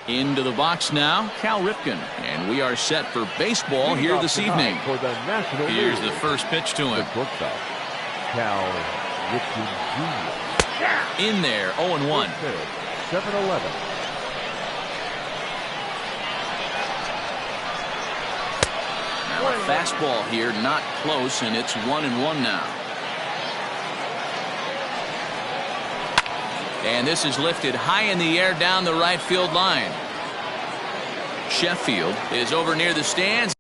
Into the box now, Cal Ripken. And we are set for baseball here this evening. For the National Here's League. the first pitch to him. The shortstop, Cal Ripken Jr. In there, 0-1. 7-11. Now a fastball here, not close, and it's 1-1 now. And this is lifted high in the air down the right field line. Sheffield is over near the stands.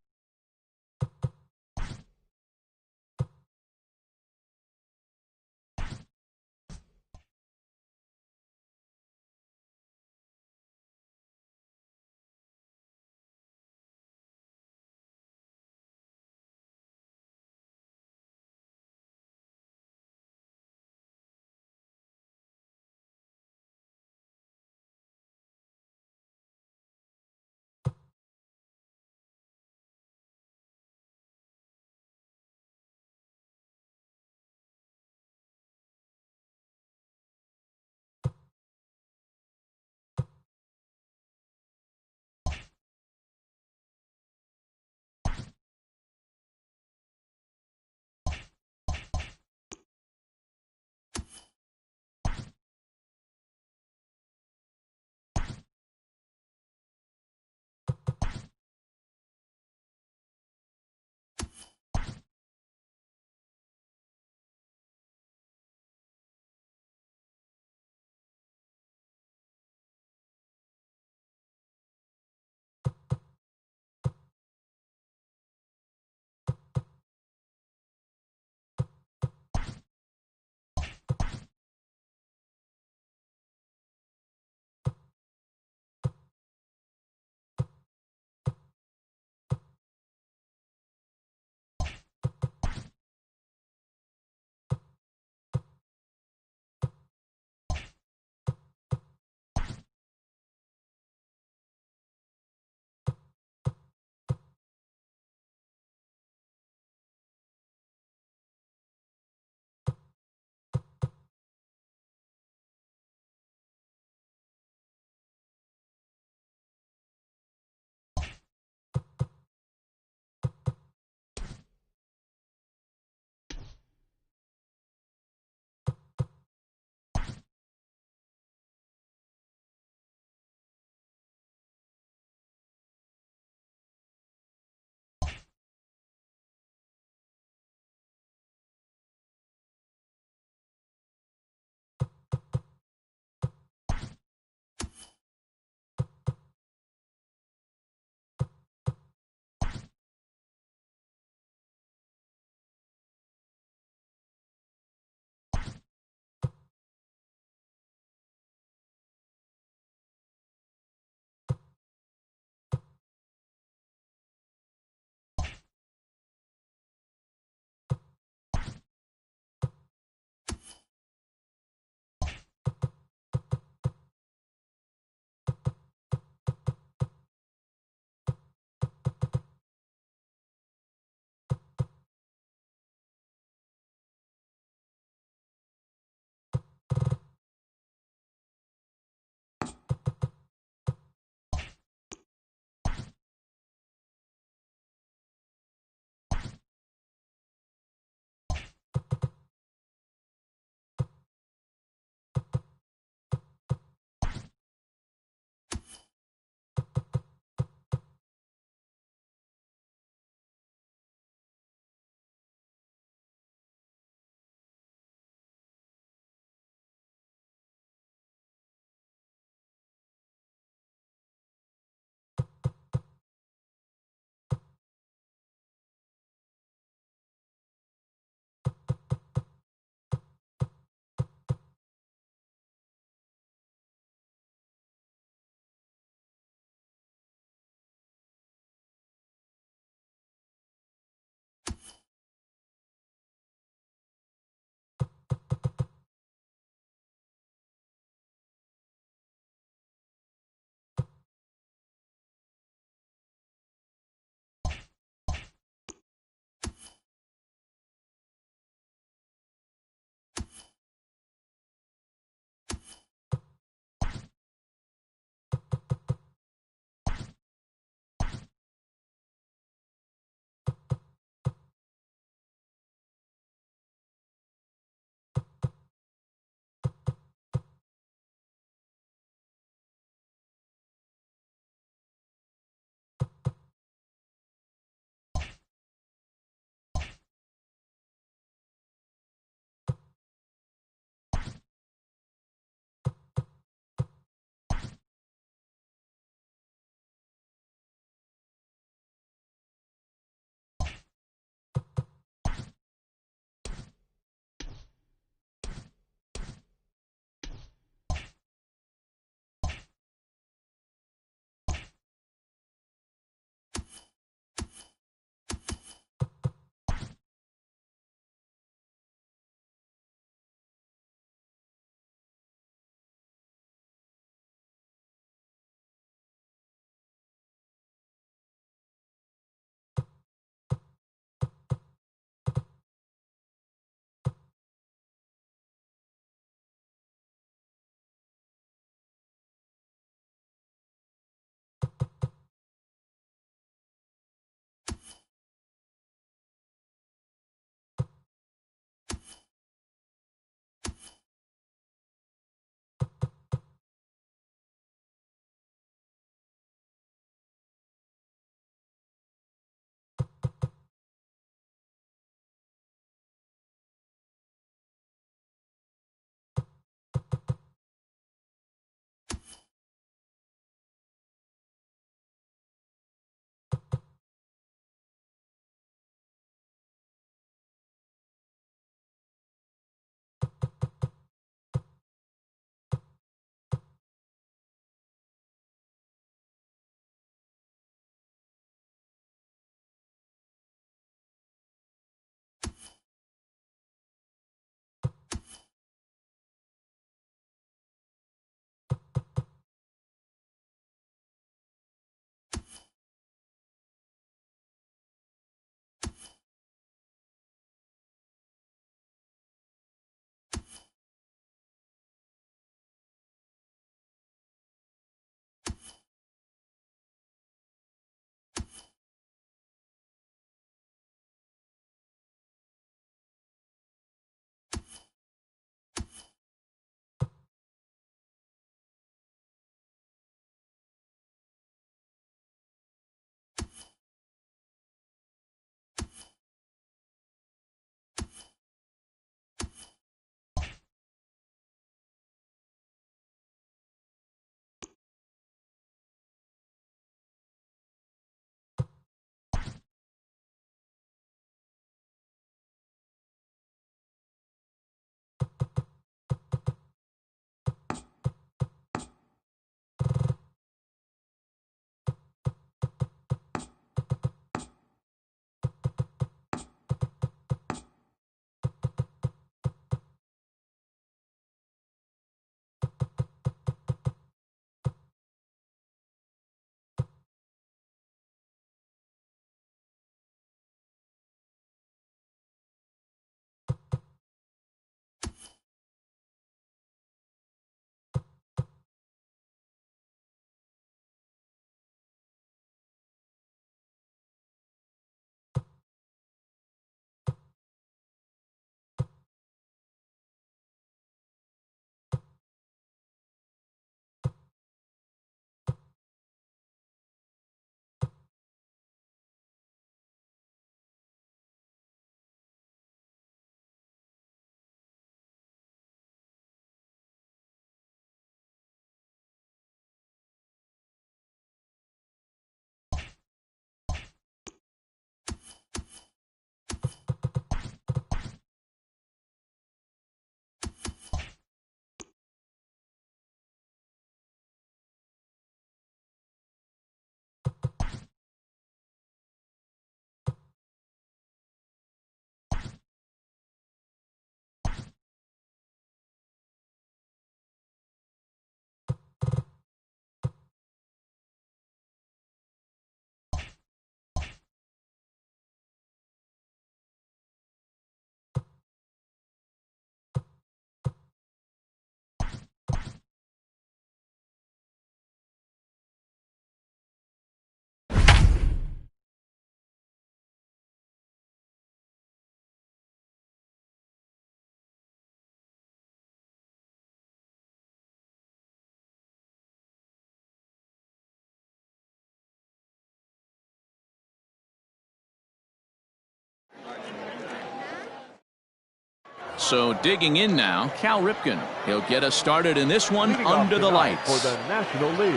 So digging in now, Cal Ripken. He'll get us started in this one under the lights. For the National League,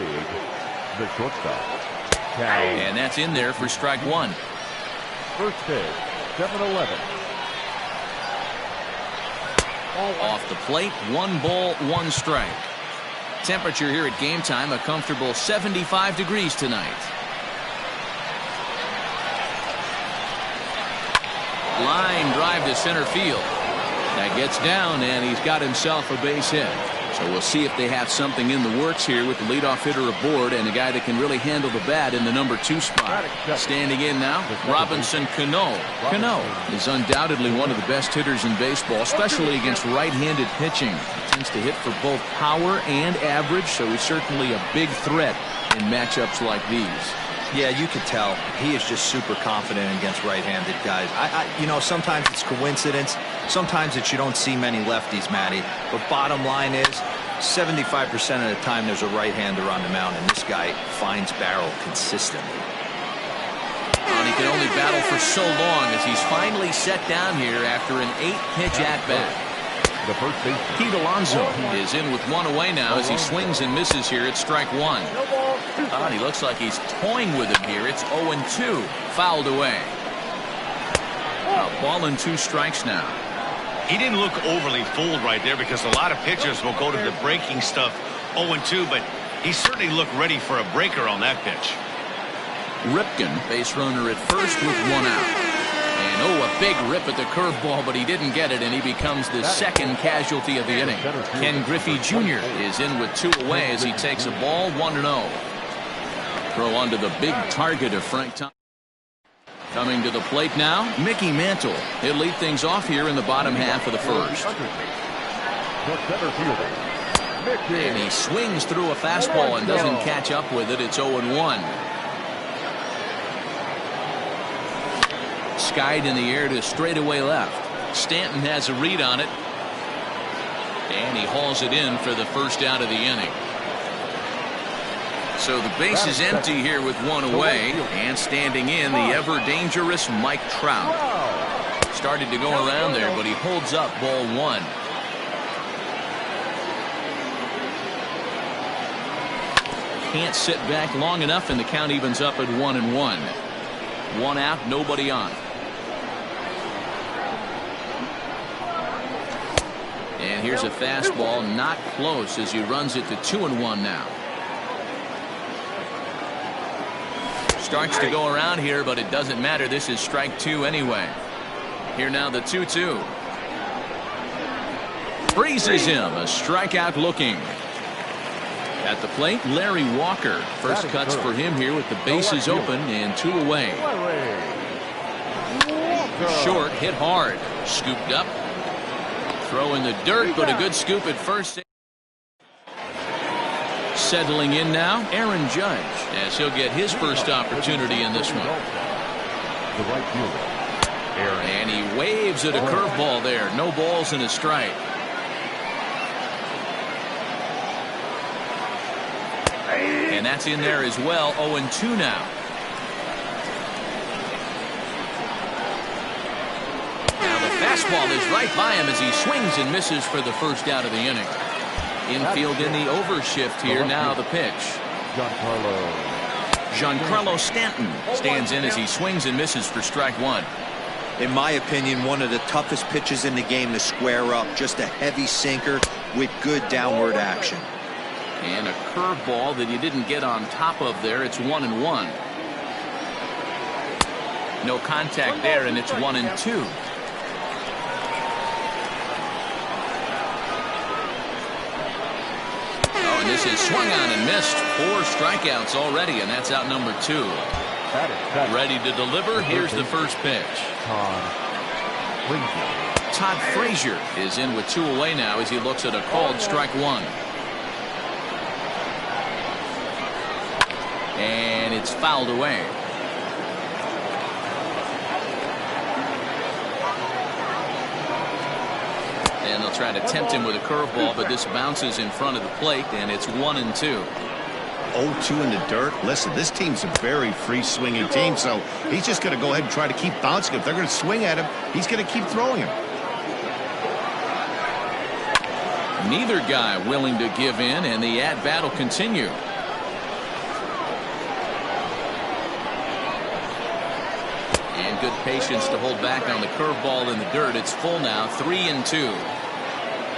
the shortstop, Cal. And that's in there for strike one. First pitch, 7-11. Off the plate, 1 ball, 1 strike. Temperature here at game time, a comfortable 75 degrees tonight. Line drive to center field. That gets down, and he's got himself a base hit. So we'll see if they have something in the works here with the leadoff hitter aboard and a guy that can really handle the bat in the number 2 spot. Standing in now, Robinson Cano. Cano is undoubtedly one of the best hitters in baseball, especially against right-handed pitching. He tends to hit for both power and average, so he's certainly a big threat in matchups like these. Yeah, you could tell he is just super confident against right-handed guys. You know, sometimes it's coincidence. Sometimes it's you don't see many lefties, Matty. But bottom line is, 75% of the time there's a right-hander on the mound, and this guy finds barrel consistently. And he can only battle for so long as he's finally set down here after an 8-pitch at-bat. The first baseman, Pete Alonso is in with 1 away now as he swings and misses here at strike 1. And he looks like he's toying with him here. It's 0-2, fouled away. A ball and 2 strikes now. He didn't look overly fooled right there because a lot of pitchers will go to the breaking stuff 0-2, but he certainly looked ready for a breaker on that pitch. Ripken, base runner at first with 1 out. And a big rip at the curveball, but he didn't get it, and he becomes the second casualty of the inning. Ken Griffey Jr. is in with 2 away as he takes a ball 1-0. Throw onto the big target of Frank Thomas. Coming to the plate now, Mickey Mantle. He'll lead things off here in the bottom half of the first. And he swings through a fastball and doesn't catch up with it. It's 0-1. Skied in the air to straightaway left. Stanton has a read on it. And he hauls it in for the first out of the inning. So the base is empty here with 1 away. And standing in, the ever-dangerous Mike Trout. Started to go around there, but he holds up ball 1. Can't sit back long enough, and the count evens up at 1-1. 1 out, nobody on. And here's a fastball, not close, as he runs it to 2-1 now. Starts to go around here, but it doesn't matter. This is strike 2 anyway. Here now the 2-2. Freezes him, a strikeout looking. At the plate, Larry Walker. First cuts for him here with the bases open and 2 away. Short, hit hard. Scooped up. Throw in the dirt, but a good scoop at first. Settling in now, Aaron Judge, as he'll get his first opportunity in this one. And he waves at a curveball there. No balls and a strike. And that's in there as well. 0-2 now. Now the fastball is right by him as he swings and misses for the first out of the inning. Infield in the overshift here. Now the pitch. Giancarlo Stanton stands in as he swings and misses for strike 1. In my opinion, one of the toughest pitches in the game to square up. Just a heavy sinker with good downward action. And a curveball that he didn't get on top of there. It's 1-1. No contact there, and it's 1-2. Oh, and this is swung on and missed. 4 strikeouts already, and that's out number 2. Ready to deliver. Here's the first pitch. Todd Frazier is in with 2 away now as he looks at a called strike 1. And it's fouled away. And they'll try to tempt him with a curveball, but this bounces in front of the plate, and it's 1-2. 0-2 in the dirt. Listen, this team's a very free-swinging team, so he's just going to go ahead and try to keep bouncing. If they're going to swing at him, he's going to keep throwing him. Neither guy willing to give in, and the at-bat will continue. And good patience to hold back on the curveball in the dirt. It's full now, 3-2.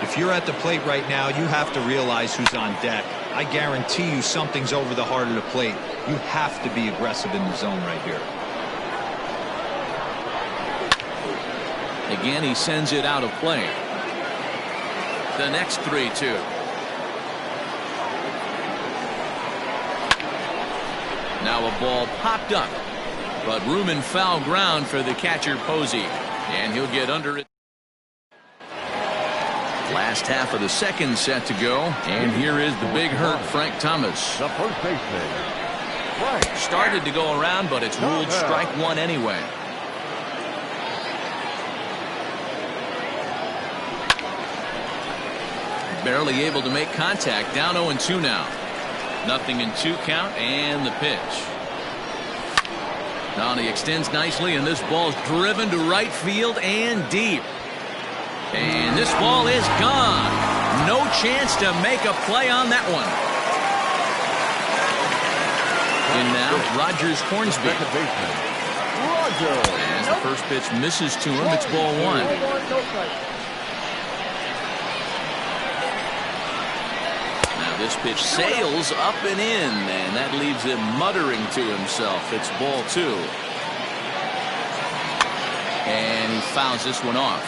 If you're at the plate right now, you have to realize who's on deck. I guarantee you something's over the heart of the plate. You have to be aggressive in the zone right here. Again, he sends it out of play. The next 3-2. Now a ball popped up, but room and foul ground for the catcher Posey, and he'll get under it. Last half of the second set to go, and here is the big hurt Frank Thomas. The first baseman. Started to go around, but it's ruled strike one anyway. Barely able to make contact. Down 0-2 now. 0-2 count, and the pitch. Now he extends nicely, and this ball's driven to right field and deep. And this ball is gone. No chance to make a play on that one. And now Rogers Hornsby. As the first pitch misses to him, it's ball one. Now this pitch sails up and in, and that leaves him muttering to himself. It's ball two. And he fouls this one off.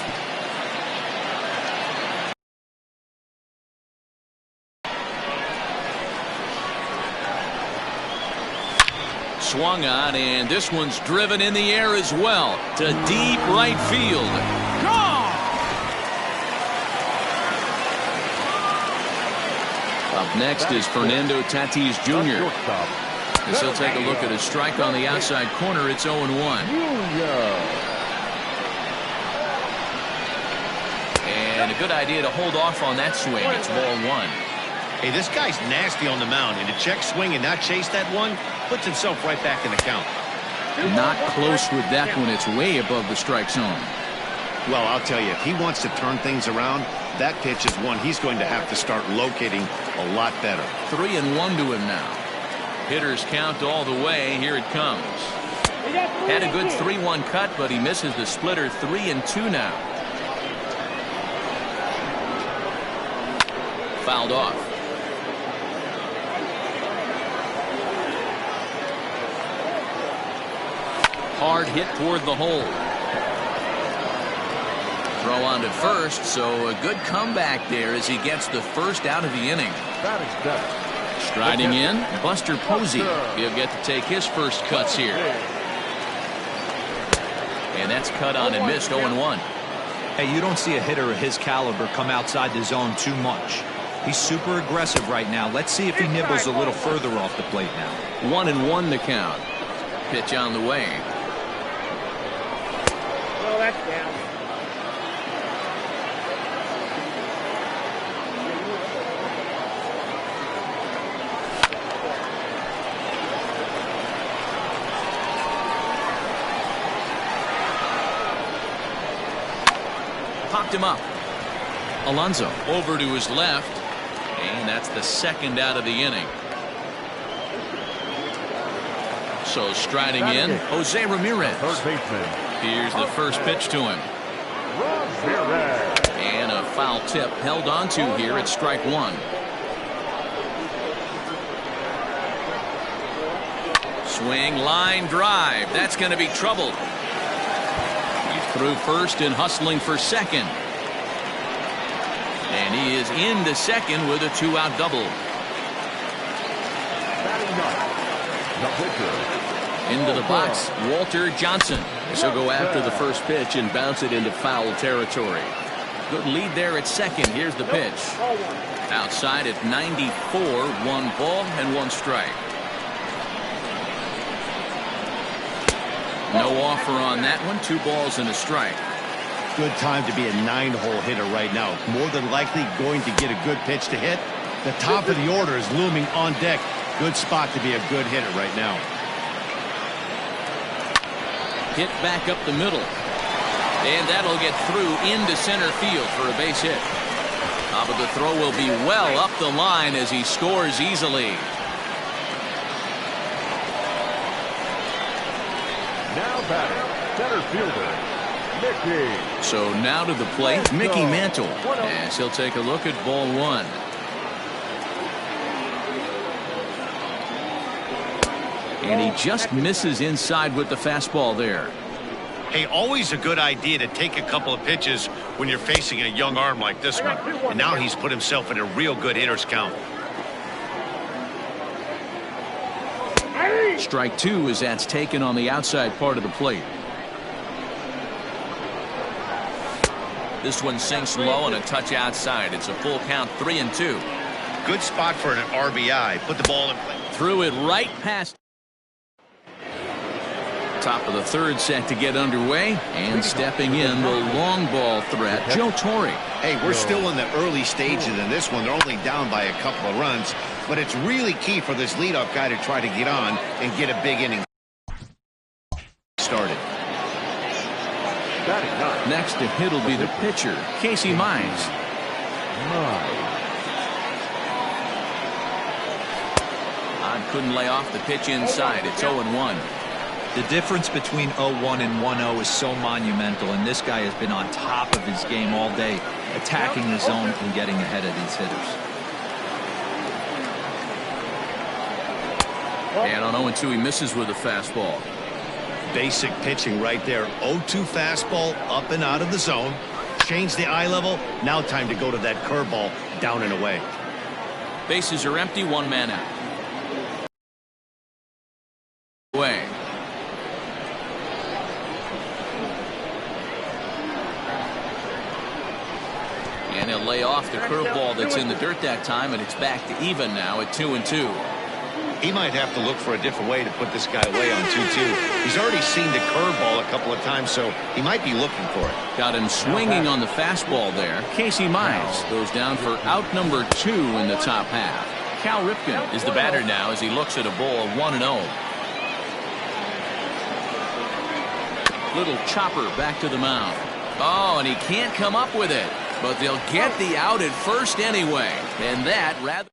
Swung on, and this one's driven in the air as well to deep right field. Gone! Up next is Fernando Tatis Jr. As he'll take a look at a strike on the outside corner. It's 0-1. And a good idea to hold off on that swing. It's ball one. Hey, this guy's nasty on the mound, and to check swing and not chase that one puts himself right back in the count. Not close with that one. It's way above the strike zone. Well, I'll tell you, if he wants to turn things around, that pitch is one he's going to have to start locating a lot better. 3-1 to him now. Hitters count all the way. Here it comes. Had a good 3-1 cut, but he misses the splitter. 3-2 now. Fouled off. Hard hit toward the hole. Throw on to first, so a good comeback there as he gets the first out of the inning. Striding in, Buster Posey. He'll get to take his first cuts here. And that's cut on and missed. 0-1. Hey, you don't see a hitter of his caliber come outside the zone too much. He's super aggressive right now. Let's see if he nibbles a little further off the plate now. 1-1 the count. Pitch on the way. Well, that's down. Popped him up. Alonso over to his left, and that's the second out of the inning. So striding in, Jose Ramirez. Here's the first pitch to him. And a foul tip held onto here at strike one. Swing, line drive. That's going to be trouble. He's through first and hustling for second. And he is into second with a two-out double. Into the box, Walter Johnson. He'll go after the first pitch and bounce it into foul territory. Good lead there at second. Here's the pitch. Outside at 94, 1 ball and 1 strike. No offer on that one. 2 balls and a strike. Good time to be a 9-hole hitter right now. More than likely going to get a good pitch to hit. The top of the order is looming on deck. Good spot to be a good hitter right now. Hit back up the middle. And that'll get through into center field for a base hit. A But the throw will be well up the line as he scores easily. Now batting, center fielder, Mickey. So now to the plate, Mickey Mantle. As he'll take a look at ball one. And he just misses inside with the fastball there. Hey, always a good idea to take a couple of pitches when you're facing a young arm like this one. And now he's put himself in a real good hitter's count. Strike two as that's taken on the outside part of the plate. This one sinks low and a touch outside. It's a full count, 3-2. Good spot for an RBI. Put the ball in play. Threw it right past. Top of the third set to get underway, and stepping in the long ball threat, Joe Torre. Hey, we're still in the early stages in this one. They're only down by a couple of runs, but it's really key for this leadoff guy to try to get on and get a big inning started. Next to hit will be the pitcher, Casey Mize. Odd couldn't lay off the pitch inside. It's 0-1. The difference between 0-1 and 1-0 is so monumental, and this guy has been on top of his game all day, attacking the zone and getting ahead of these hitters. And on 0-2, he misses with a fastball. Basic pitching right there. 0-2 fastball up and out of the zone. Change the eye level. Now time to go to that curveball down and away. Bases are empty, one man out. Away. And he'll lay off the curveball that's in the dirt that time, and it's back to even now at 2-2. He might have to look for a different way to put this guy away on 2-2. He's already seen the curveball a couple of times, so he might be looking for it. Got him swinging on the fastball there. Casey Mize goes down for out number 2 in the top half. Cal Ripken is the batter now as he looks at a ball 1-0. Little chopper back to the mound. Oh, and he can't come up with it. But they'll get the out at first anyway. And that rather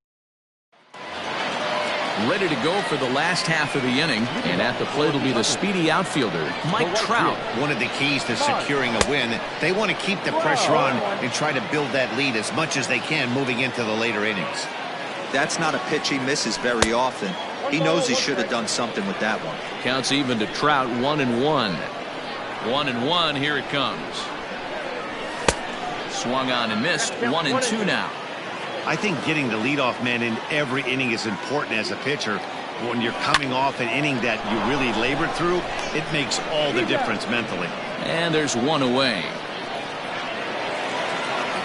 ready to go for the last half of the inning. And at the plate will be the speedy outfielder, Mike Trout. One of the keys to securing a win, they want to keep the pressure on and try to build that lead as much as they can moving into the later innings. That's not a pitch he misses very often. He knows he should have done something with that one. Counts even to Trout, 1-1. 1-1, here it comes. Swung on and missed. 1-2 now. I think getting the leadoff man in every inning is important as a pitcher. When you're coming off an inning that you really labored through, it makes all the difference mentally. And there's one away.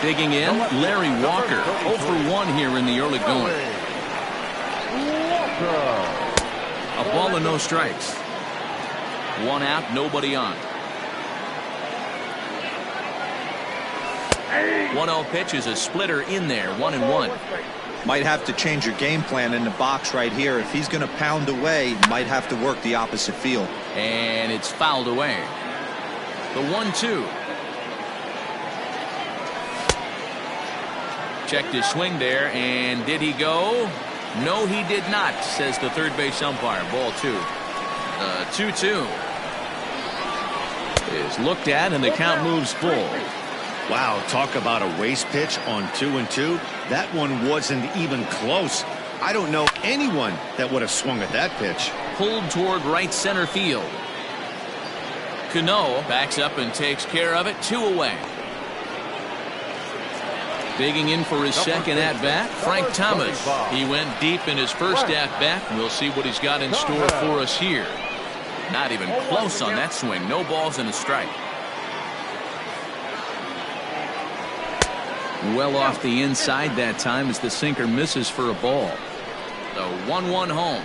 Digging in, Larry Walker. 0 for 1 here in the early going. A ball and no strikes. One out, nobody on. 1-0 pitch is a splitter in there, 1-1. Might have to change your game plan in the box right here. If he's going to pound away, might have to work the opposite field. And it's fouled away. The 1-2. Checked his swing there, and did he go? No, he did not, says the third base umpire. Ball 2. The 2-2 is looked at, and the count moves full. Wow, talk about a waste pitch on 2-2. That one wasn't even close. I don't know anyone that would have swung at that pitch. Pulled toward right center field. Cano backs up and takes care of it. 2 away. Digging in for his second at-bat, Frank Thomas. He went deep in his first at-bat. We'll see what he's got in store for us here. Not even close on that swing. No balls and a strike. Well off the inside that time as the sinker misses for a ball. The 1-1 home.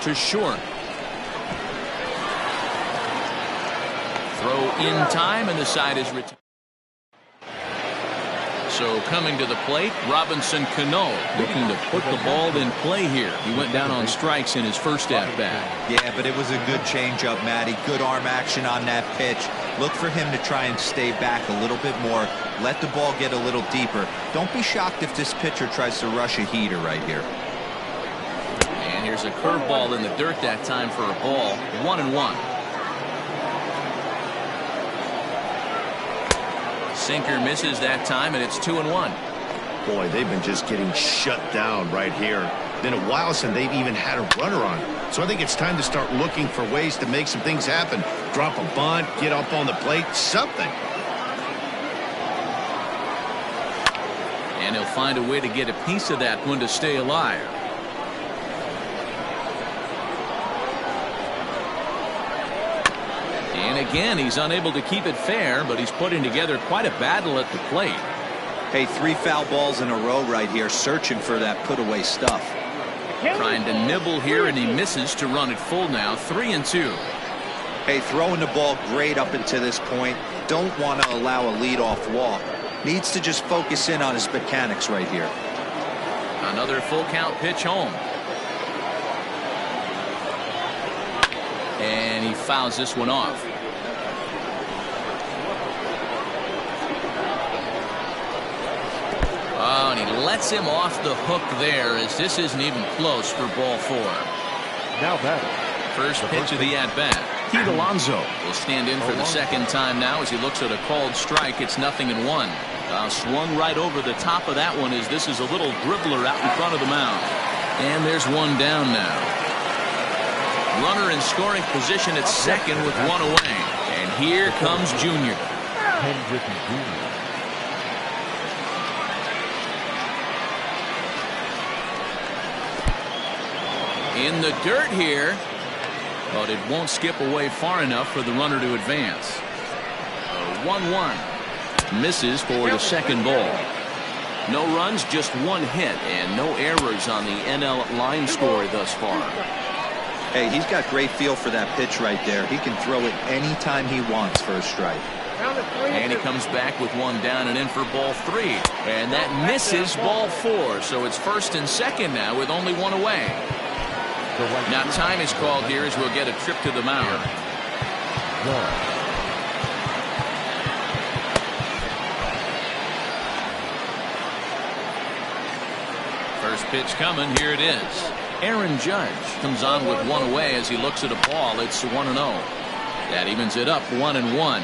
To short. Throw in time, and the side is retired. So coming to the plate, Robinson Cano looking to put the ball in play here. He went down on strikes in his first at-bat. Yeah, but it was a good changeup, Matty. Good arm action on that pitch. Look for him to try and stay back a little bit more. Let the ball get a little deeper. Don't be shocked if this pitcher tries to rush a heater right here. And here's a curveball in the dirt that time for a ball. 1-1. Sinker misses that time, and it's 2-1. Boy, they've been just getting shut down right here. Been a while since they've even had a runner on. So I think it's time to start looking for ways to make some things happen. Drop a bunt, get up on the plate, something. And he'll find a way to get a piece of that one to stay alive. And again, he's unable to keep it fair, but he's putting together quite a battle at the plate. Hey, 3 foul balls in a row right here, searching for that put-away stuff. Trying to nibble here, and he misses to run it full now. 3-2. Hey, throwing the ball great up until this point. Don't want to allow a leadoff walk. Needs to just focus in on his mechanics right here. Another full count pitch home. And he fouls this one off. Oh, and he lets him off the hook there, as this isn't even close for ball 4. Now batting. First pitch of the at-bat. Pete Alonso will stand in for the second time now as he looks at a called strike. It's 0-1. Swung right over the top of that one, as this is a little dribbler out in front of the mound. And there's one down now. Runner in scoring position at second with one away. And here comes Junior. Hendrick Jr. In the dirt here, but it won't skip away far enough for the runner to advance. 1-1. Misses for the second ball. No runs, just one hit, and no errors on the NL line score thus far. Hey, he's got great feel for that pitch right there. He can throw it anytime he wants for a strike. And he comes back with one down and in for ball 3. And that misses ball 4. So it's first and second now with only one away. Now time is called here as we'll get a trip to the mound. First pitch coming. Here it is. Aaron Judge comes on with one away as he looks at a ball. It's 1-0. That evens it up 1-1.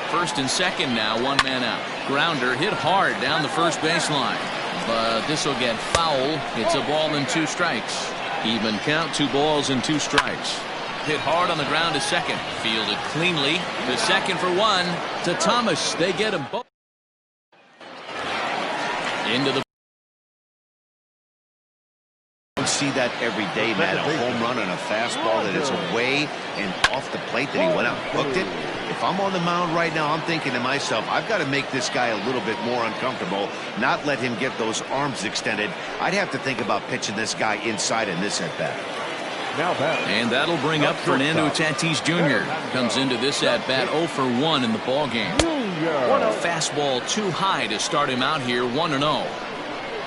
First and second now, one man out. Grounder hit hard down the first baseline, but this will get foul. It's a ball and 2 strikes. Even count, 2 balls and 2 strikes. Hit hard on the ground to second. Fielded cleanly to second for 1. To Thomas. They get him both. Into the. Don't see that every day, Matt. A home run and a fastball that is away and off the plate that he went out and hooked it. If I'm on the mound right now, I'm thinking to myself, I've got to make this guy a little bit more uncomfortable, not let him get those arms extended. I'd have to think about pitching this guy inside in this at-bat. And that'll bring up Fernando Tatis Jr. Comes into this at-bat 0 for 1 in the ballgame. Fastball too high to start him out here, 1-0.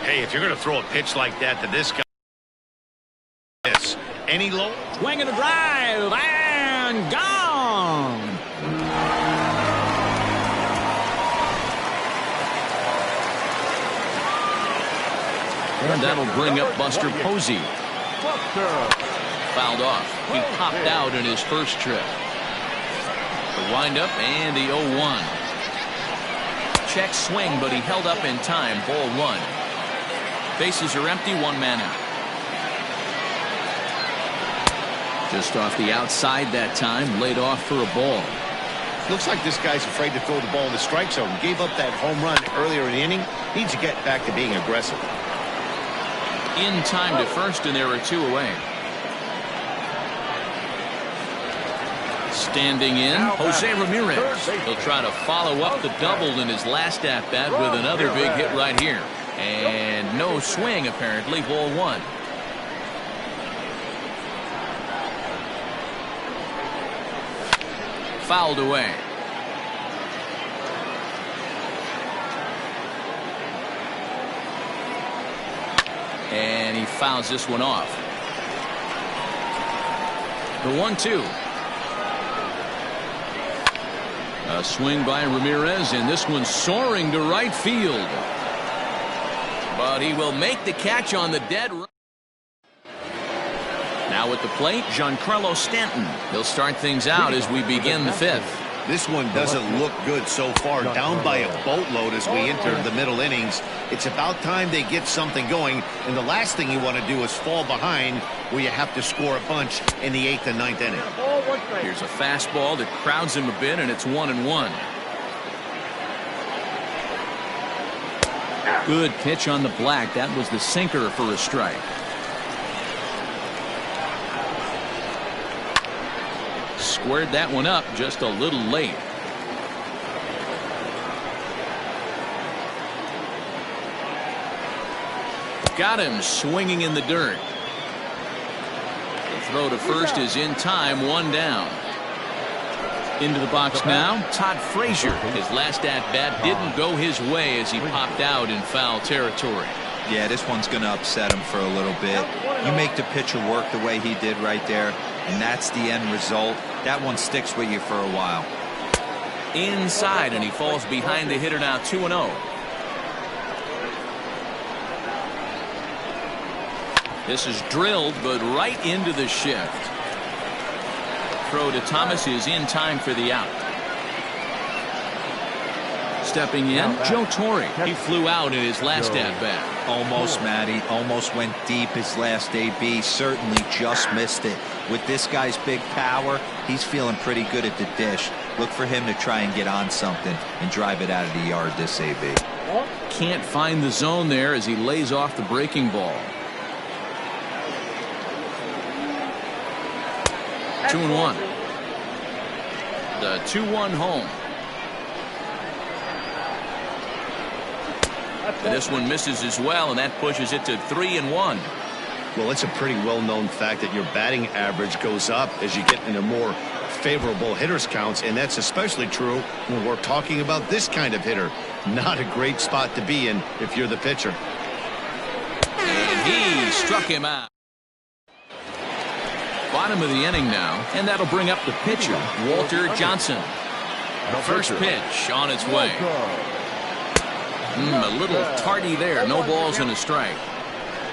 Hey, if you're going to throw a pitch like that to this guy, any low? Swing and a drive, and gone. And that'll bring up Buster Posey. Fouled off. He popped out in his first trip. The windup and the 0-1. Check swing, but he held up in time. Ball 1. Bases are empty, one man out. Just off the outside that time, laid off for a ball. Looks like this guy's afraid to throw the ball in the strike zone. Gave up that home run earlier in the inning. Needs to get back to being aggressive. In time to first, and there are 2 away. Standing in, Jose Ramirez. He'll try to follow up the double in his last at-bat with another big hit right here. And no swing, apparently, ball 1. Fouled away. fouls this one off. The 1-2. A swing by Ramirez, and this one's soaring to right field. But he will make the catch on the dead run. Now at the plate, Giancarlo Stanton. He'll start things out as we begin the fifth. This one doesn't look good so far. Down by a boatload as we enter the middle innings. It's about time they get something going. And the last thing you want to do is fall behind where you have to score a bunch in the 8th and 9th inning. Here's a fastball that crowds him a bit, and it's 1-1. Good pitch on the black. That was the sinker for a strike. Squared that one up just a little late. Got him swinging in the dirt. The throw to first is in time, one down. Into the box now, Todd Frazier. His last at-bat didn't go his way as he popped out in foul territory. Yeah, this one's going to upset him for a little bit. You make the pitcher work the way he did right there, and that's the end result. That one sticks with you for a while. Inside, and he falls behind the hitter now, 2-0. This is drilled, but right into the shift. Throw to Thomas is in time for the out. Stepping in, Joe Torre. He flew out in his last at-bat. Almost, Matty. Almost went deep his last AB. Certainly just missed it. With this guy's big power, he's feeling pretty good at the dish. Look for him to try and get on something and drive it out of the yard this AB. Can't find the zone there as he lays off the breaking ball. 2-1. The 2-1 home. And this one misses as well, and that pushes it to 3-1. Well, it's a pretty well-known fact that your batting average goes up as you get into more favorable hitters counts, and that's especially true when we're talking about this kind of hitter. Not a great spot to be in if you're the pitcher. And he struck him out. Bottom of the inning now, and that'll bring up the pitcher, Walter Johnson. The first pitch on its way. A little tardy there. No balls and a strike.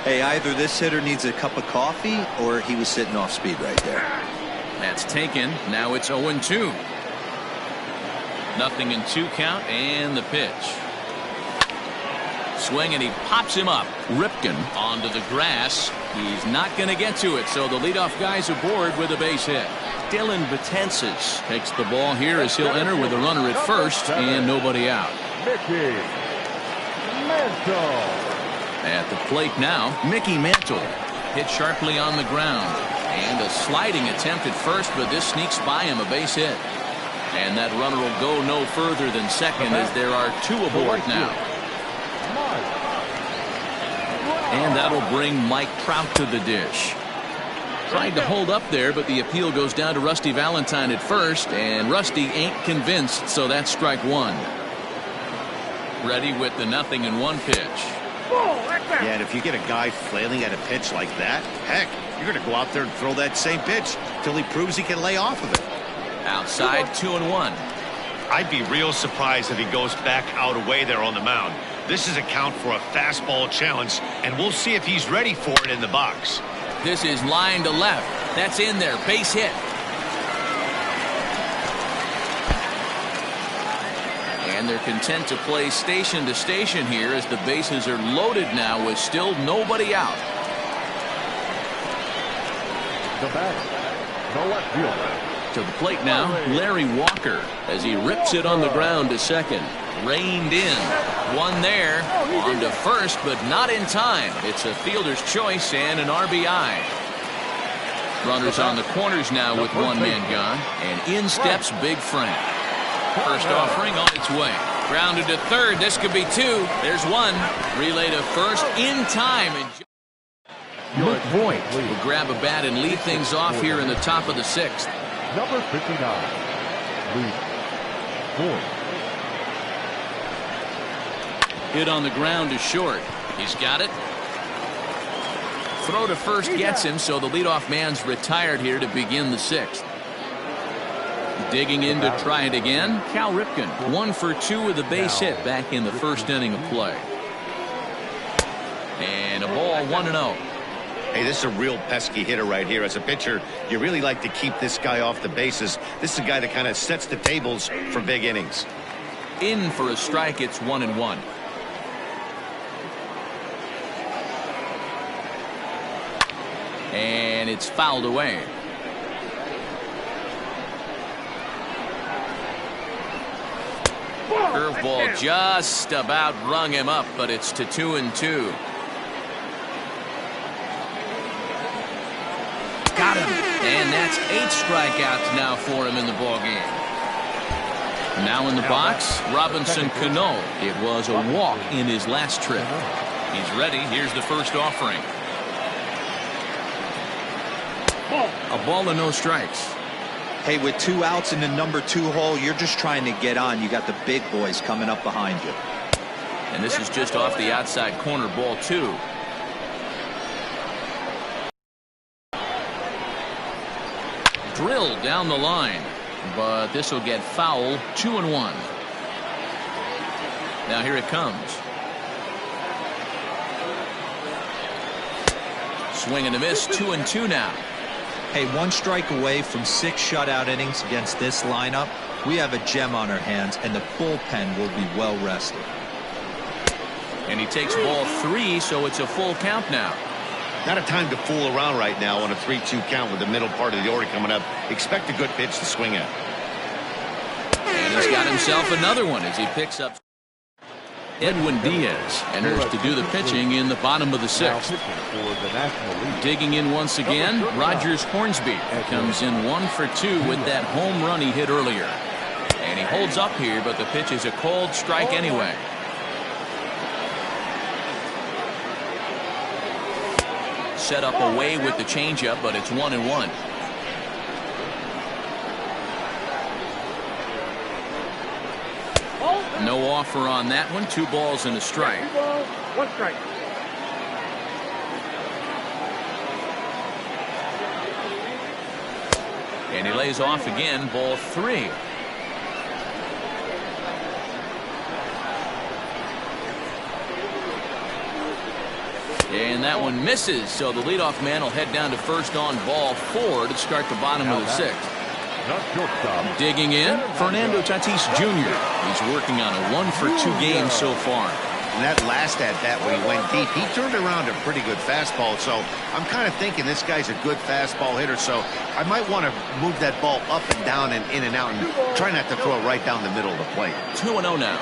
Hey, either this hitter needs a cup of coffee or he was sitting off speed right there. That's taken. Now it's 0-2. Nothing in 2 count, and the pitch. Swing, and he pops him up. Ripken onto the grass. He's not going to get to it, so the leadoff guy's aboard with a base hit. Dylan Betances takes the ball here as he'll enter with a runner at first and nobody out. At the plate now, Mickey Mantle. Hit sharply on the ground. And a sliding attempt at first, but this sneaks by him, a base hit. And that runner will go no further than second as there are 2 aboard now. And that'll bring Mike Trout to the dish. Tried to hold up there, but the appeal goes down to Rusty Valentine at first, and Rusty ain't convinced, so that's strike 1. Ready with the 0-1 pitch. Yeah, and if you get a guy flailing at a pitch like that, heck, you're going to go out there and throw that same pitch till he proves he can lay off of it. Outside, 2-1. I'd be real surprised if he goes back out away there on the mound. This is a count for a fastball challenge, and we'll see if he's ready for it in the box. This is line to left. That's in there. Base hit. And they're content to play station to station here as the bases are loaded now with still nobody out. The batter, the left fielder. To the plate now, Larry Walker as he rips it on the ground to second. Reined in. One there. On to first, but not in time. It's a fielder's choice and an RBI. Runners on the corners now with one man gone. And in steps Big Frank. First offering on its way. Grounded to third. This could be 2. There's 1. Relay to first in time. And Luke Voigt will grab a bat and lead things off here in the top of the 6th. Number 59, Luke Voigt. Hit on the ground is short. He's got it. Throw to first gets him, so the leadoff man's retired here to begin the 6th. Digging in to try it again, Cal Ripken. 1 for 2 with a base hit back in the first inning of play. And a ball 1-0. Hey, this is a real pesky hitter right here. As a pitcher, you really like to keep this guy off the bases. This is a guy that kind of sets the tables for big innings. In for a strike, it's 1-1. And it's fouled away. Curveball just about rung him up, but it's to 2-2. Got him. And that's 8 strikeouts now for him in the ballgame. Now in the box, Robinson Cano. It was a walk in his last trip. He's ready. Here's the first offering. A ball and no strikes. Hey, with 2 outs in the number 2 hole, you're just trying to get on. You got the big boys coming up behind you. And this is just off the outside corner, ball 2. Drilled down the line, but this will get foul. 2-1. Now here it comes. Swing and a miss. 2-2 now. Hey, 1 strike away from 6 shutout innings against this lineup. We have a gem on our hands, and the bullpen will be well rested. And he takes ball 3, so it's a full count now. Not a time to fool around right now on a 3-2 count with the middle part of the order coming up. Expect a good pitch to swing at. And he's got himself another one as he picks up. Edwin Diaz enters to do the pitching in the bottom of the 6th. Digging in once again, Rogers Hornsby comes in 1 for 2 with that home run he hit earlier. And he holds up here, but the pitch is a cold strike anyway. Set up away with the changeup, but it's 1-1. No offer on that one. 2 balls and a strike. 1 strike. And he lays off again. Ball 3. And that one misses, so the leadoff man will head down to first on ball 4 to start the bottom of the 6th. Digging in, Fernando Tatis Jr. He's working on a 1 for 2 game so far. And that last at-bat when he went deep, he turned around a pretty good fastball. So I'm kind of thinking this guy's a good fastball hitter. So I might want to move that ball up and down and in and out and try not to throw it right down the middle of the plate. 2-0 now.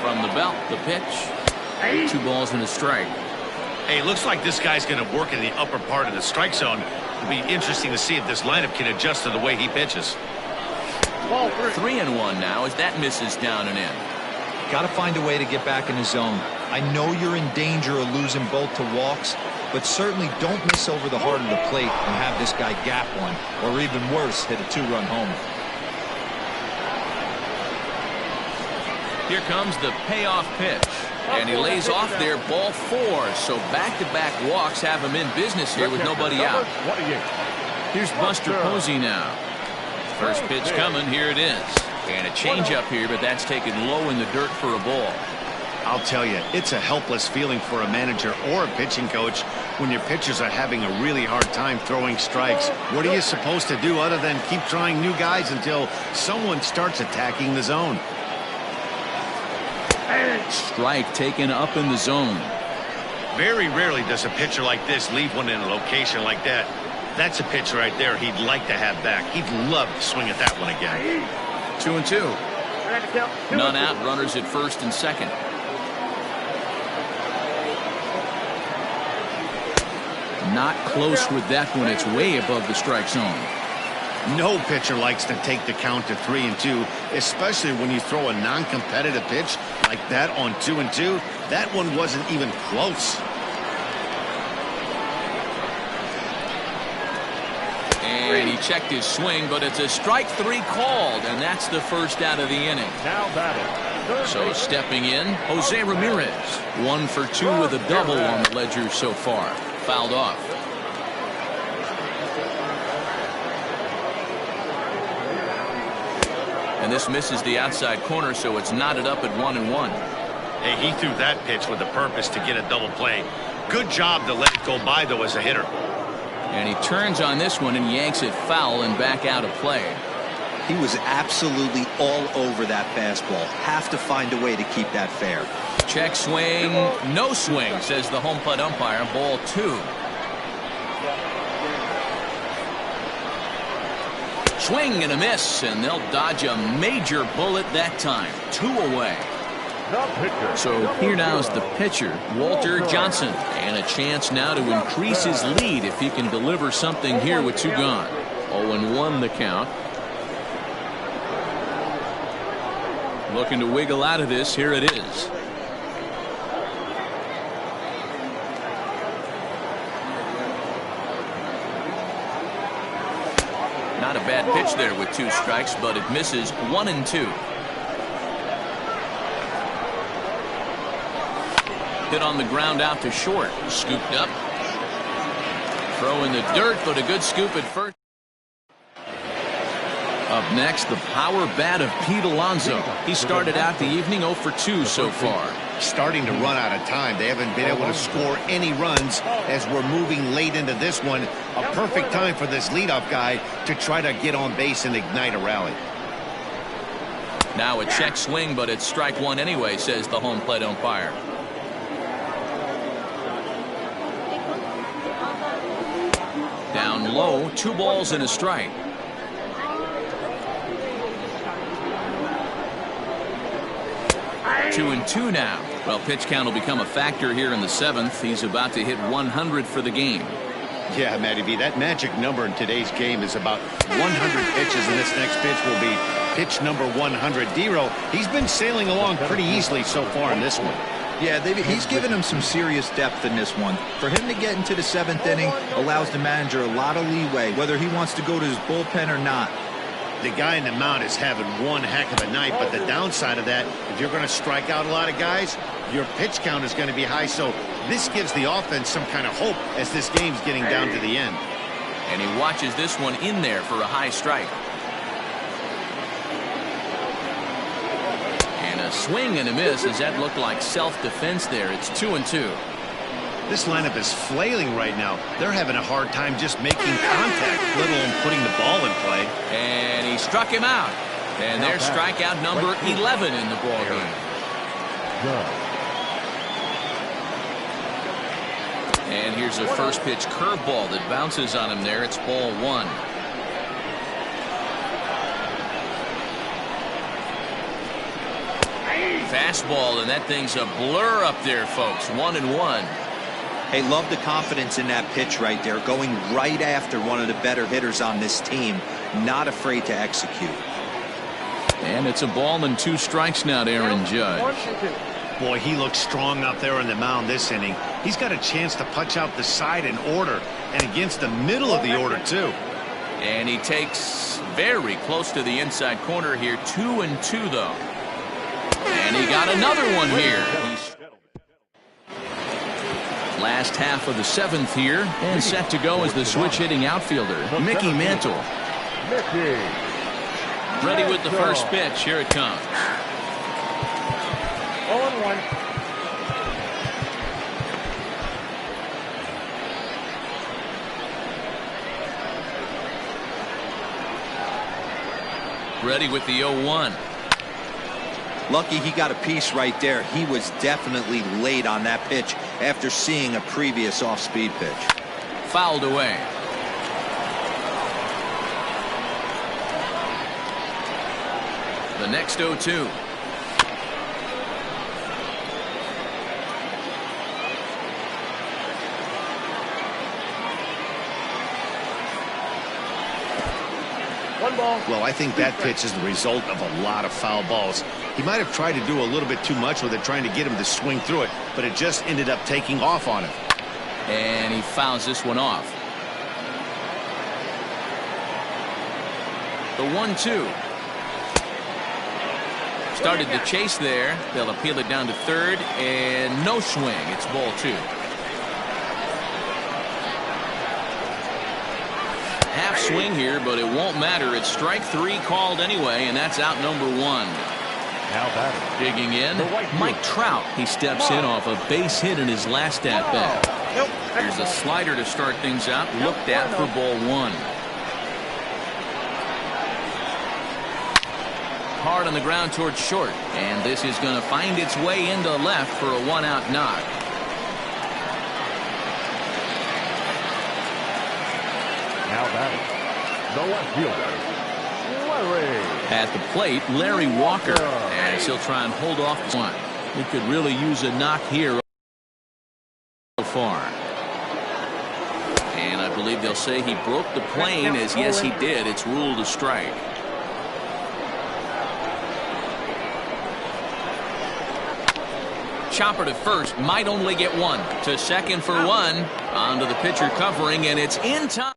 From the belt, the pitch. 2 balls and a strike. Hey, it looks like this guy's going to work in the upper part of the strike zone. It'll be interesting to see if this lineup can adjust to the way he pitches. 3-1 now as that misses down and in. Got to find a way to get back in the zone. I know you're in danger of losing both to walks, but certainly don't miss over the heart of the plate and have this guy gap one, or even worse, hit a 2-run homer. Here comes the payoff pitch. And he lays off there, ball 4. So back-to-back walks have him in business here with nobody out. Here's Buster Posey now. First pitch coming, here it is. And a changeup here, but that's taken low in the dirt for a ball. I'll tell you, it's a helpless feeling for a manager or a pitching coach when your pitchers are having a really hard time throwing strikes. What are you supposed to do other than keep trying new guys until someone starts attacking the zone? Strike taken up in the zone. Very rarely does a pitcher like this leave one in a location like that. That's a pitch right there he'd like to have back. He'd love to swing at that one again. 2-2. None out, runners at first and second. Not close with that one. It's way above the strike zone. No pitcher likes to take the count to 3-2, especially when you throw a non-competitive pitch like that on 2-2. That one wasn't even close. And he checked his swing, but it's a strike 3 called, and that's the first out of the inning. Now batting, So stepping in, Jose Ramirez. 1 for 2 with a double on the ledger so far. Fouled off. And this misses the outside corner, so it's knotted up at 1-1. Hey, he threw that pitch with a purpose to get a double play. Good job to let it go by, though, as a hitter. And he turns on this one and yanks it foul and back out of play. He was absolutely all over that fastball. Have to find a way to keep that fair. Check swing, no swing, says the home plate umpire. Ball 2. Swing and a miss, and they'll dodge a major bullet that time. 2 away. So here now is the pitcher, Walter Johnson, and a chance now to increase his lead if he can deliver something here with 2 gone. 0-1 the count. Looking to wiggle out of this. Here it is. Not a bad pitch there with 2 strikes, but it misses. 1-2. Hit on the ground out to short. Scooped up. Throw in the dirt, but a good scoop at first. Up next, the power bat of Pete Alonso. He started out the evening 0 for 2 so far. Starting to run out of time. They haven't been able to score any runs as we're moving late into this one. A perfect time for this leadoff guy to try to get on base and ignite a rally. Now a check swing, but it's strike 1 anyway, says the home plate umpire. Down low, 2 balls and a strike. Two and 2 now. Well, pitch count will become a factor here in the 7th. He's about to hit 100 for the game. Yeah, Matty V, that magic number in today's game is about 100 pitches, and this next pitch will be pitch number 100. Dero, he's been sailing along pretty easily so far in this one. Yeah, he's given him some serious depth in this one. For him to get into the 7th inning allows the manager a lot of leeway, whether he wants to go to his bullpen or not. The guy in the mound is having one heck of a night, but the downside of that, if you're going to strike out a lot of guys, your pitch count is going to be high, so this gives the offense some kind of hope as this game's getting down to the end. And he watches this one in there for a high strike. And a swing and a miss, as that looked like self-defense there. It's 2-2. This lineup is flailing right now. They're having a hard time just making contact, let alone putting the ball in play. And he struck him out. And there's strikeout number 11 in the ball game. And here's a first pitch curveball that bounces on him there. It's ball 1. Fastball, and that thing's a blur up there, folks. 1-1. Hey, love the confidence in that pitch right there, going right after one of the better hitters on this team, not afraid to execute. And it's a ball and 2 strikes now to Aaron Judge. Boy, he looks strong out there on the mound this inning. He's got a chance to punch out the side in order, and against the middle of the order, too. And he takes very close to the inside corner here. 2-2, though. And he got another one here. Last half of the 7th here, and set to go is the switch-hitting outfielder, Mickey Mantle. Ready with the first pitch. Here it comes. 0-1. Ready with the 0-1. Lucky he got a piece right there. He was definitely late on that pitch after seeing a previous off-speed pitch. Fouled away. The next 0-2. Well, I think that pitch is the result of a lot of foul balls. He might have tried to do a little bit too much with it, trying to get him to swing through it, but it just ended up taking off on him. And he fouls this one off. The 1-2. Started to chase there. They'll appeal it down to third, and no swing. It's ball 2. Half swing here, but it won't matter. It's strike 3 called anyway, and that's out number 1. Now batting. Digging in, Mike Trout. He steps in off a base hit in his last at-bat. Here's a slider to start things out. Looked at for ball 1. Hard on the ground towards short, and this is going to find its way into left for a 1-out knock. Now batting. The left fielder, Larry. At the plate, Larry Walker, as he'll try and hold off the one. He could really use a knock here so far. And I believe they'll say he broke the plane, as yes he did. It's ruled a strike. Chopper to first, might only get 1. To second for 1. On to the pitcher covering, and it's in time.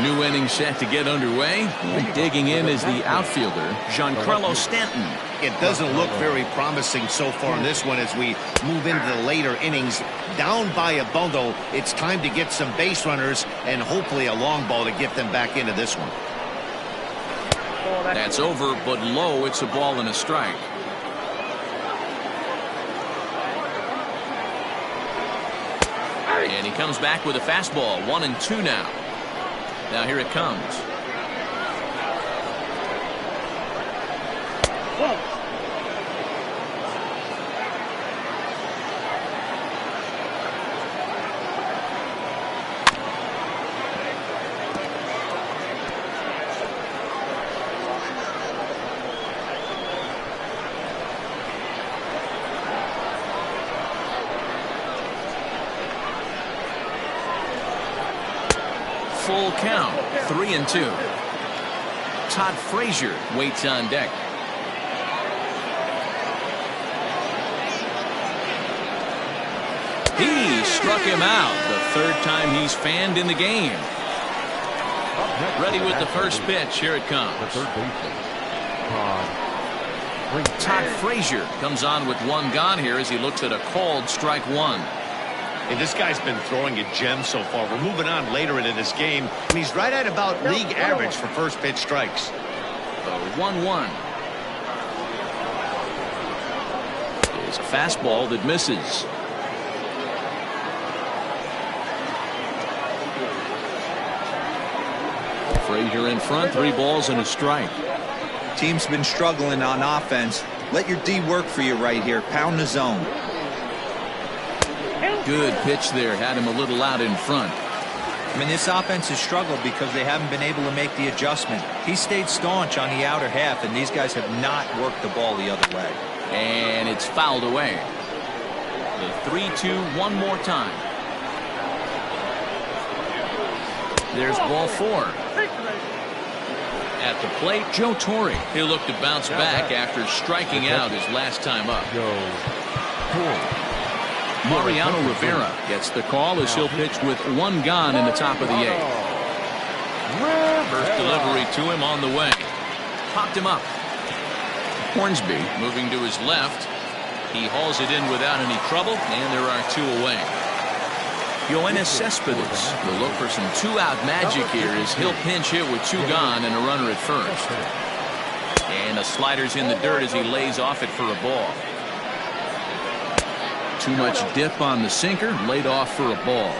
New inning set to get underway. And digging in is the outfielder, Giancarlo Stanton. It doesn't look very promising so far in this one as we move into the later innings. Down by a bundle, it's time to get some base runners and hopefully a long ball to get them back into this one. That's over, but low. It's a ball and a strike. And he comes back with a fastball. 1-2 now. Now here it comes. Full count, 3-2. Todd Frazier waits on deck. He struck him out. The third time he's fanned in the game. Ready with the first pitch. Here it comes. The third baseman, Todd Frazier comes on with 1 gone here as he looks at a called strike 1. And this guy's been throwing a gem so far. We're moving on later into this game, and he's right at about league average for first pitch strikes. The 1-1 is a fastball that misses. Frazier in front, 3 balls and a strike. Team's been struggling on offense. Let your D work for you right here. Pound the zone. Good pitch there. Had him a little out in front. I mean, this offense has struggled because they haven't been able to make the adjustment. He stayed staunch on the outer half, and these guys have not worked the ball the other way. And it's fouled away. The 3-2 one more time. There's ball 4. At the plate, Joe Torre. He'll look to bounce back after striking out his last time up. Mariano Rivera gets the call as he'll pitch with 1 gone in the top of the 8th. First delivery to him on the way. Popped him up. Hornsby moving to his left. He hauls it in without any trouble, and there are 2 away. Yoenis Cespedes will look for some 2-out magic here as he'll pinch hit with 2 gone and a runner at first. And the slider's in the dirt as he lays off it for a ball. Too much dip on the sinker, laid off for a ball.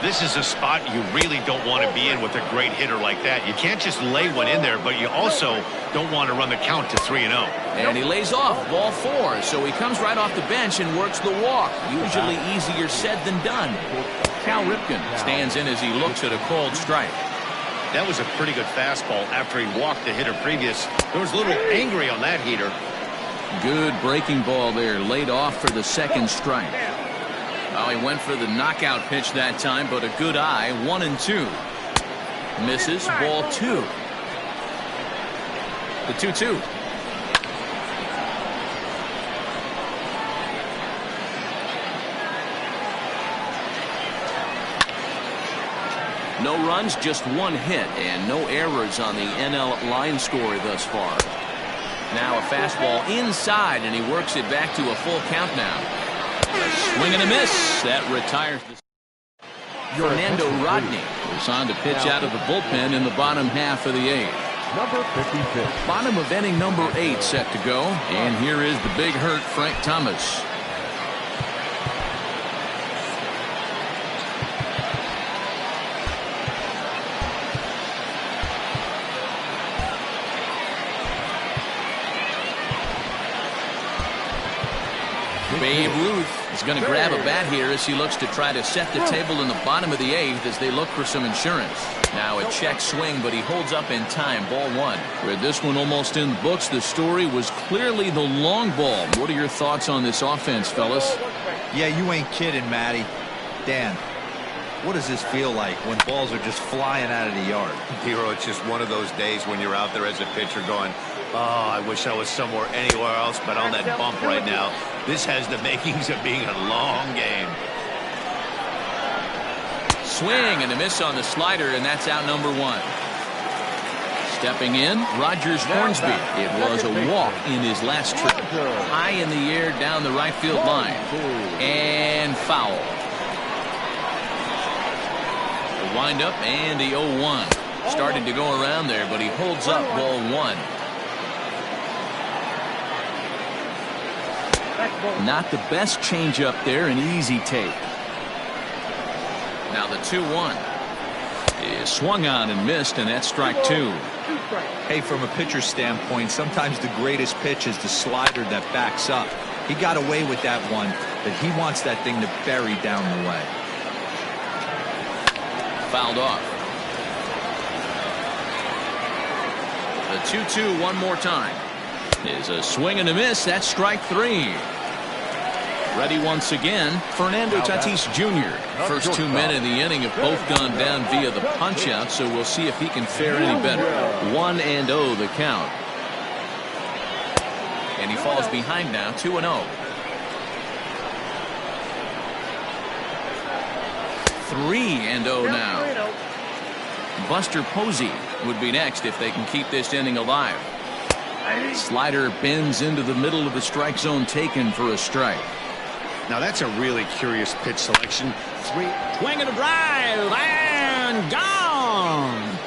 This is a spot you really don't want to be in with a great hitter like that. You can't just lay one in there, but you also don't want to run the count to 3-0. And he lays off, ball 4, so he comes right off the bench and works the walk. Usually easier said than done. Cal Ripken stands in as he looks at a called strike. That was a pretty good fastball after he walked the hitter previous. There was a little angry on that heater. Good breaking ball there, laid off for the 2nd strike. Well, he went for the knockout pitch that time, but a good eye. 1-2. Misses, ball 2. The 2-2. No runs, just one hit, and no errors on the NL line score thus far. Now a fastball inside, and he works it back to a full count now. A swing and a miss. That retires the... Fernando Rodney is on to pitch out of the bullpen in the bottom half of the eighth. Number 56. Bottom of inning number 8 set to go, and here is the big hurt Frank Thomas. Babe Ruth is going to grab a bat here as he looks to try to set the table in the bottom of the 8th as they look for some insurance. Now a check swing, but he holds up in time. Ball 1. With this one almost in the books, the story was clearly the long ball. What are your thoughts on this offense, fellas? Yeah, you ain't kidding, Matty. Dan, what does this feel like when balls are just flying out of the yard? Hero, it's just one of those days when you're out there as a pitcher going, oh, I wish I was somewhere anywhere else but on that bump right now. This has the makings of being a long game. Swing and a miss on the slider, and that's out number 1. Stepping in, Rogers Hornsby. It was a walk in his last trip. High in the air down the right field line. And foul. The windup and the 0-1. Started to go around there, but he holds up ball 1. Not the best changeup there, an easy take. Now the 2-1 is swung on and missed, and that's strike 2. Hey, from a pitcher's standpoint, sometimes the greatest pitch is the slider that backs up. He got away with that one, but he wants that thing to bury down the way. Fouled off. The 2-2 one more time. Is a swing and a miss. That's strike 3. Ready once again, Fernando Tatis Jr. First 2 men in the inning have both gone down via the punch-out, so we'll see if he can fare any better. 1-0 the count. And he falls behind now, 2-0. 3-0 now. Buster Posey would be next if they can keep this inning alive. Slider bends into the middle of the strike zone, taken for a strike. Now that's a really curious pitch selection. Swing and a drive, and gone.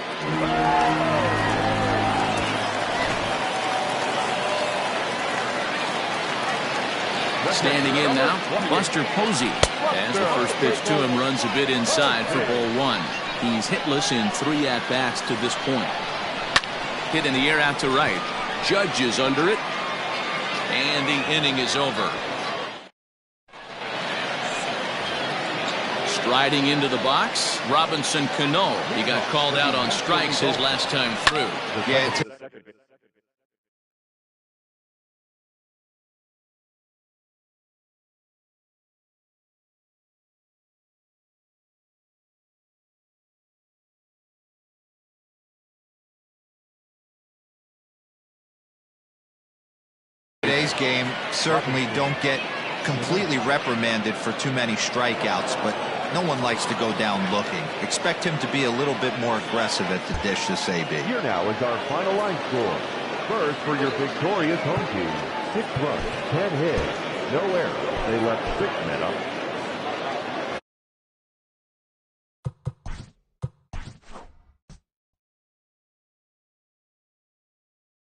Standing in now, Buster Posey. As the first pitch to him runs a bit inside for ball 1. He's hitless in 3 at-bats to this point. Hit in the air out to right. Judge is under it, and the inning is over. Striding into the box, Robinson Cano. He got called out on strikes his last time through. Yeah, Today's game certainly don't get completely reprimanded for too many strikeouts, but no one likes to go down looking. Expect him to be a little bit more aggressive at the dish this AB. Here now is our final line score. First for your victorious home team, 6 runs, 10 hits, no errors. They left 6 men up.